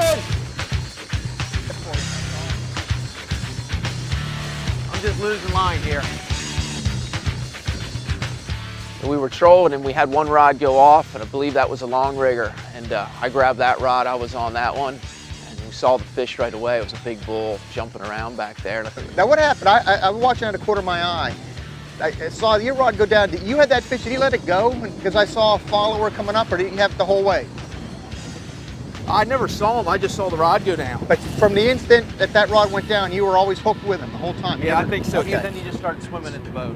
good. I'm just losing line here. We were trolling and we had one rod go off, and I believe that was a long rigger. And I grabbed that rod, I was on that one, and we saw the fish right away. It was a big bull jumping around back there. Now what happened? I was watching out of the corner of my eye. I saw your rod go down. You had that fish, did you let it go? Because I saw a follower coming up, or did you have it the whole way? I never saw him, I just saw the rod go down. But from the instant that that rod went down, you were always hooked with him the whole time? Yeah, I think so. Okay. Then he just started swimming at the boat.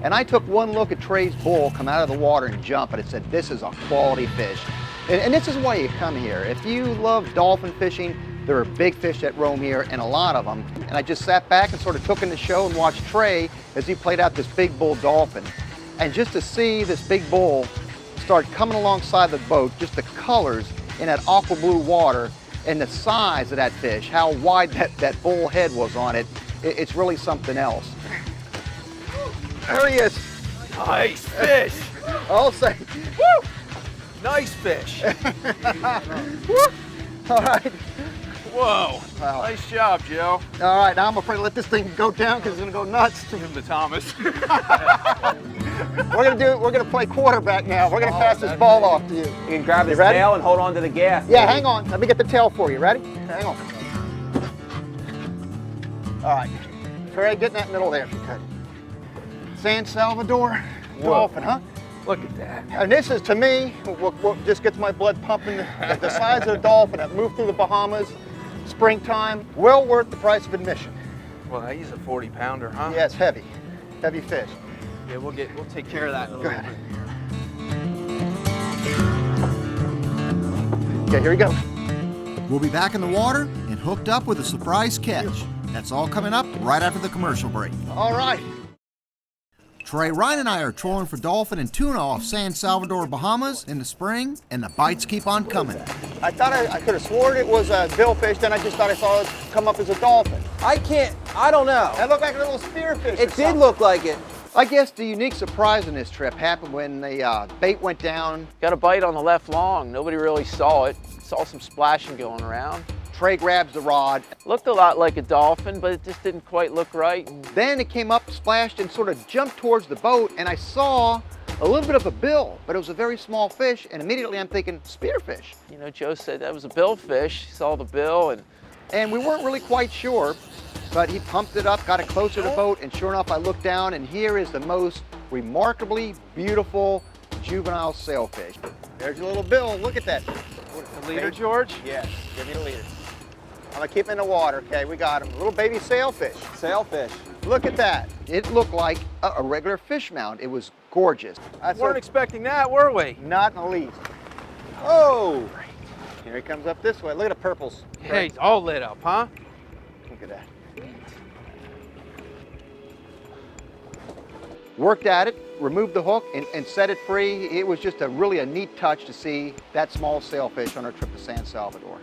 And I took one look at Trey's bull come out of the water and jump, and it said, this is a quality fish. And this is why you come here. If you love dolphin fishing, there are big fish that roam here, and a lot of them. And I just sat back and sort of took in the show and watched Trey as he played out this big bull dolphin. And just to see this big bull start coming alongside the boat, just the colors in that aqua blue water and the size of that fish, how wide that bull head was on it, it's really something else. There he is. Nice fish. I'll say, Woo! Nice fish. all right. Whoa. Wow. Nice job, Joe. All right, now I'm afraid to let this thing go down because it's gonna go nuts. Give him to Thomas. We're gonna play quarterback now. We're gonna pass this ball off to you. You can grab his ready? tail and hold on to the gaff. Yeah, hang on. Let me get the tail for you. Ready? Hang on. All right. Trey, get in that middle there if you could. San Salvador dolphin, huh? Look at that. And this is, to me, what just gets my blood pumping, the size of the dolphin that moved through the Bahamas, springtime, well worth the price of admission. Well, he's a 40-pounder, huh? Yeah, it's heavy. Heavy fish. Yeah, we'll take care of that in a Go little ahead. bit. Okay, here we go. We'll be back in the water and hooked up with a surprise catch. That's all coming up right after the commercial break. All right. Trey, Ryan, and I are trolling for dolphin and tuna off San Salvador, Bahamas in the spring, and the bites keep on coming. I thought I could have sworn it was a billfish, then I just thought I saw it come up as a dolphin. I don't know. That looked like a little spearfish. It did look like it. I guess the unique surprise in this trip happened when the bait went down. Got a bite on the left long. Nobody really saw it. Saw some splashing going around. Trey grabs the rod. Looked a lot like a dolphin, but it just didn't quite look right. Then it came up, splashed, and sort of jumped towards the boat, and I saw a little bit of a bill, but it was a very small fish, and immediately I'm thinking, spearfish. You know, Joe said that was a billfish. He saw the bill, And we weren't really quite sure, but he pumped it up, got it closer to the boat, and sure enough, I looked down, and here is the most remarkably beautiful juvenile sailfish. There's your little bill. Look at that. the leader, George? Yes, give me the leader. I'm gonna keep him in the water, okay? We got him. A little baby sailfish. Sailfish. Look at that. It looked like a regular fish mound. It was gorgeous. Weren't expecting that, were we? Not in the least. Oh! Here he comes up this way. Look at the purples. Hey, it's all lit up, huh? Look at that. Worked at it, removed the hook, and set it free. It was just really a neat touch to see that small sailfish on our trip to San Salvador.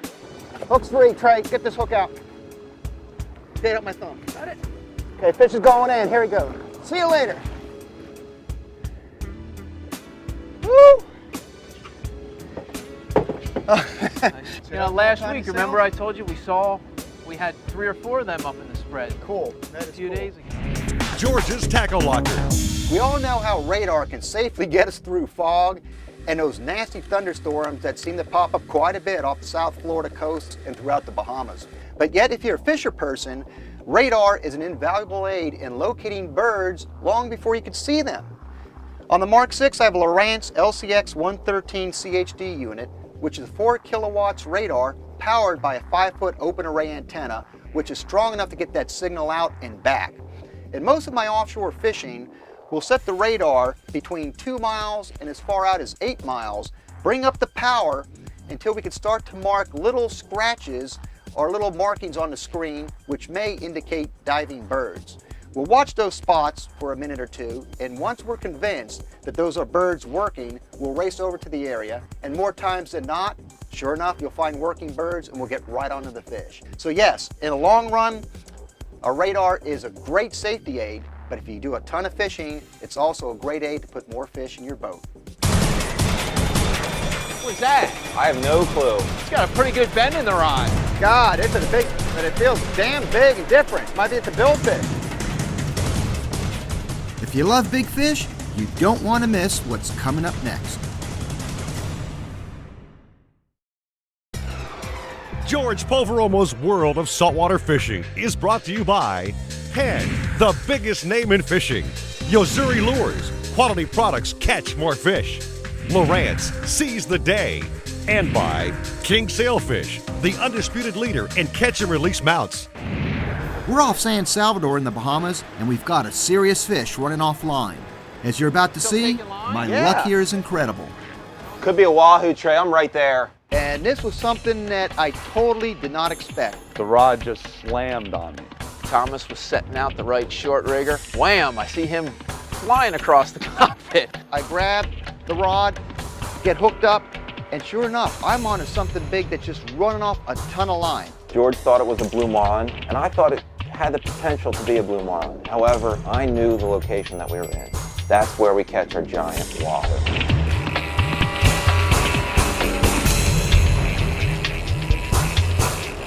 Hook's free, Trey. Get this hook out. Stay up my thumb. Got it. Okay, fish is going in. Here we go. See you later. Woo! You know, last week, remember I told you we had 3 or 4 of them up in the spread. Cool. A few days ago. George's Tackle Locker. We all know how radar can safely get us through fog and those nasty thunderstorms that seem to pop up quite a bit off the South Florida coast and throughout the Bahamas. But yet, if you're a fisher person, radar is an invaluable aid in locating birds long before you can see them. On the Mark 6, I have a Lowrance LCX 113 CHD unit, which is 4 kilowatts radar powered by a 5-foot open array antenna, which is strong enough to get that signal out and back. In most of my offshore fishing, we'll set the radar between 2 miles and as far out as 8 miles, bring up the power until we can start to mark little scratches or little markings on the screen which may indicate diving birds. We'll watch those spots for a minute or two, and once we're convinced that those are birds working, we'll race over to the area, and more times than not, sure enough, you'll find working birds and we'll get right onto the fish. So yes, in the long run, a radar is a great safety aid, but if you do a ton of fishing, it's also a great aid to put more fish in your boat. was that? I have no clue. It's got a pretty good bend in the rod. God, it's a big, but it feels damn big and different. Might be it's a billfish. If you love big fish, you don't want to miss what's coming up next. George Poveromo's World of Saltwater Fishing is brought to you by Penn, the biggest name in fishing. Yozuri Lures, quality products catch more fish. Lowrance, seize the day. And by King Sailfish, the undisputed leader in catch and release mounts. We're off San Salvador in the Bahamas, and we've got a serious fish running off line. As you're about to see, my luck here is incredible. Could be a Wahoo, Trey. I'm right there. And this was something that I totally did not expect. The rod just slammed on me. Thomas was setting out the right short rigger. Wham! I see him flying across the cockpit. I grabbed the rod, get hooked up, and sure enough, I'm onto something big that's just running off a ton of line. George thought it was a blue marlin, and I thought it had the potential to be a blue marlin. However, I knew the location that we were in. That's where we catch our giant wahoo.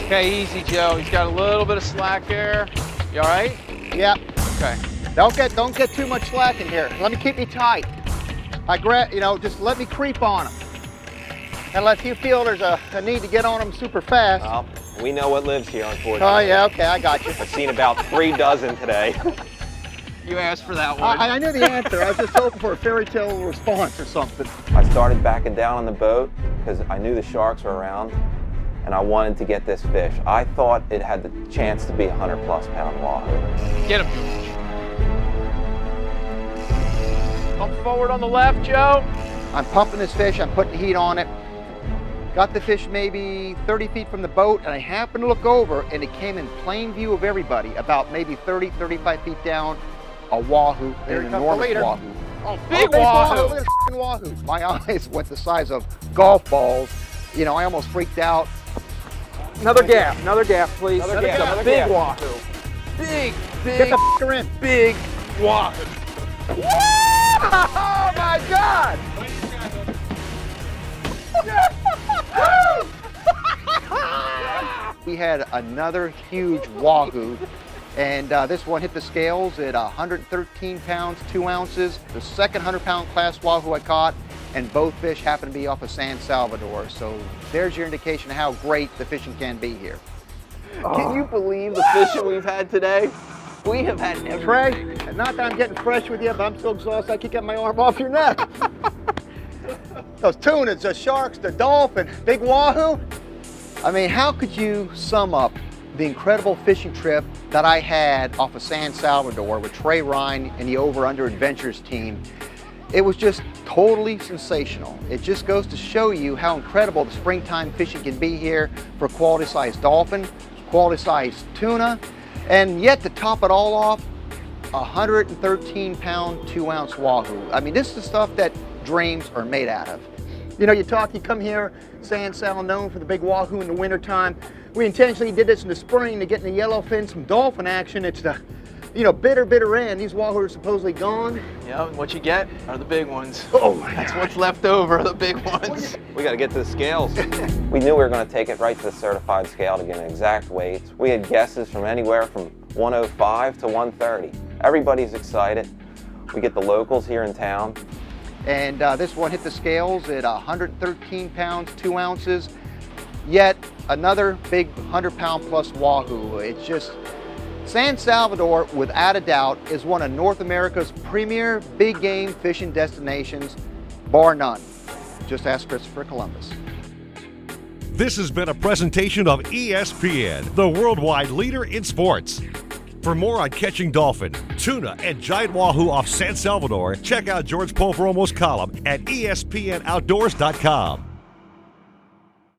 Okay, easy, Joe. He's got a little bit of slack here. You all right? Yep. Okay. Don't get too much slack in here. Let me keep me tight. I grab, just let me creep on them. Unless you feel there's a need to get on them super fast. Well, we know what lives here, unfortunately. Oh yeah, okay, I got you. I've seen about 3 dozen today. You asked for that one. I knew the answer. I was just hoping for a fairy tale response or something. I started backing down on the boat because I knew the sharks were around, and I wanted to get this fish. I thought it had the chance to be a 100+ pound wahoo. Get him, George. Come forward on the left, Joe. I'm pumping this fish, I'm putting heat on it. Got the fish maybe 30 feet from the boat, and I happened to look over, and it came in plain view of everybody, about maybe 30, 35 feet down, a wahoo, an enormous wahoo. Oh, big wahoo. Look at the wahoo. My eyes went the size of golf balls. I almost freaked out. Another gap, please. Another gap. Big wahoo. Big, Get the f***er in. big wahoo. Oh my God! We had another huge wahoo, and this one hit the scales at 113 pounds, 2 ounces. The second 100-pound class wahoo I caught, and both fish happened to be off of San Salvador. So there's your indication of how great the fishing can be here. Can you believe the fishing we've had today? We have had everything. Trey, not that I'm getting fresh with you, but I'm so exhausted I can't get my arm off your neck. Those tunas, the sharks, the dolphin, big wahoo. I mean, how could you sum up the incredible fishing trip that I had off of San Salvador with Trey Ryan and the Over Under Adventures team? It was just totally sensational. It just goes to show you how incredible the springtime fishing can be here for quality-sized dolphin, quality-sized tuna, and yet to top it all off, 113-pound, 2-ounce wahoo. I mean, this is the stuff that dreams are made out of. You come here, San Sal known for the big wahoo in the wintertime. We intentionally did this in the spring to get in the yellowfin, some dolphin action. It's the, bitter end. These wahoo are supposedly gone. Yeah, and what you get are the big ones. Oh my That's God. what's left over, the big ones. We got to get to the scales. We knew we were going to take it right to the certified scale to get an exact weight. We had guesses from anywhere from 105 to 130. Everybody's excited. We get the locals here in town. And this one hit the scales at 113 pounds, 2 ounces. Yet another big 100-pound plus wahoo. It's just, San Salvador, without a doubt, is one of North America's premier big game fishing destinations, bar none. Just ask Christopher Columbus. This has been a presentation of ESPN, the worldwide leader in sports. For more on catching dolphin, tuna, and giant wahoo off San Salvador, check out George Poveromo's column at ESPNOutdoors.com.